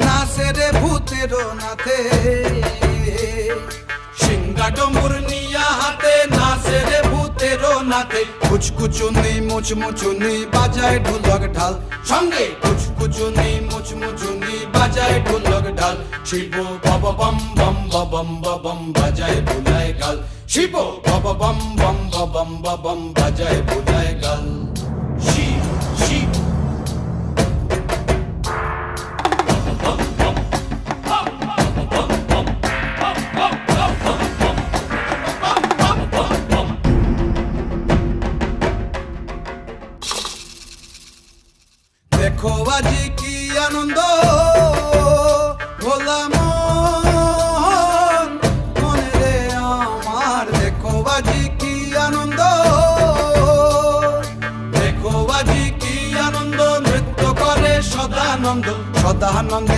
নাচে রে ভূতের নাথে, সিংহা ডমুর নিয়া হাতে নাচে রে ভূতের নাথে। কুচকুচুনি মুচমুচুনি বাজায় ঢোলক ঢাল, সঙ্গে কুচকুচুনি মুচমুচুনি বাজায় ঢোলক ঢাল। শিব বাবা বম বম বম বম বাজায় বুলায় গাল, শিব বাবা বম বম বম বম বাজায় বুলায় গাল। শিব শিব দেখো আজি কি আনন্দ ভোলা মন, মনে রে আমার। দেখো আজি কি আনন্দ, দেখো আজি কি আনন্দ, নৃত্য করে সদানন্দ, সদানন্দ।